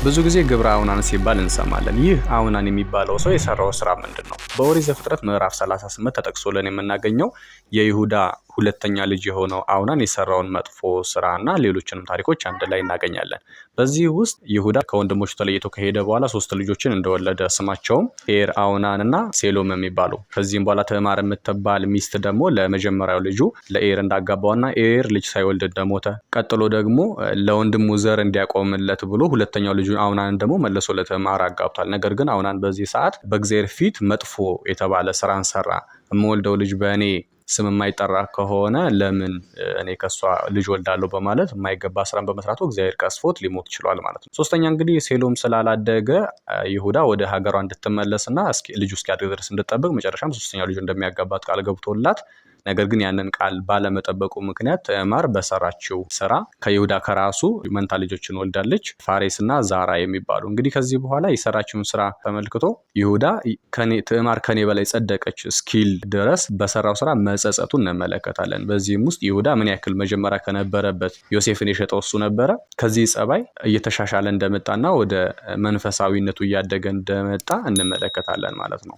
ብዙ ጊዜ ግብረ አውናን ሲባል እንሰማለን። ይህ አውናን የሚባለው ሰው የሰራው ስራ ምንድነው? በኦሪት ዘፍጥረት ምዕራፍ 38 ተጠቅሶልን የምናገኘው የይሁዳ ሁለተኛ ልጅ የሆነው አውናን የሰራውን መጥፎ ስራና ሌሎችንም ታሪኮች አንድ ላይ እናገኛለን። በዚህ ውስጥ ይሁዳ ከወንድሞቹ ተለይቶ ከሄደ በኋላ 3 ልጆችን እንደወለደ ስማቸውም ኤር፣ አውናን እና ሴሎም የሚባሉ። ከዚህም በኋላ ትዕማር የምትባል ሚስት ደግሞ ለመጀመሪያው ልጁ ለኤር እንዳጋባውና ኤር ልጅ ሳይወልድ እንደሞተ፣ ቀጥሎ ደግሞ ለወንድሙ ዘር እንዲያቆምለት ብሎ ሁለተኛው ልጁ አውናን ደግሞ መልሶ ለትዕማር አጋብቷል። ነገር ግን አውናን በዚህ ሰዓት በእግዚአብሔር ፊት መጥፎ የተባለ ስራን ሰራ። የምወልደው ልጅ በእኔ ስም የማይጠራ ከሆነ ለምን እኔ ከሷ ልጅ ወልዳለሁ በማለት የማይገባ ስራን በመስራቱ እግዚአብሔር ቀስፎት ሊሞት ችሏል ማለት ነው። ሶስተኛ እንግዲህ ሴሎም ስላላደገ ይሁዳ ወደ ሀገሯ እንድትመለስና ልጁ እስኪያድግ ድረስ እንድትጠብቅ መጨረሻም ሶስተኛው ልጁ እንደሚያጋባት ቃል ገብቶላት፣ ነገር ግን ያንን ቃል ባለመጠበቁ ምክንያት ትዕማር በሰራችው ስራ ከይሁዳ ከራሱ መንታ ልጆችን ወልዳለች፣ ፋሬስና ዛራ የሚባሉ። እንግዲህ ከዚህ በኋላ የሰራችውን ስራ ተመልክቶ ይሁዳ ትዕማር ከኔ በላይ ጸደቀች እስኪል ድረስ በሰራው ስራ መጸጸቱን እንመለከታለን። በዚህም ውስጥ ይሁዳ ምን ያክል መጀመሪያ ከነበረበት ዮሴፍን የሸጠው እሱ ነበረ፣ ከዚህ ጸባይ እየተሻሻለ እንደመጣና ወደ መንፈሳዊነቱ እያደገ እንደመጣ እንመለከታለን ማለት ነው።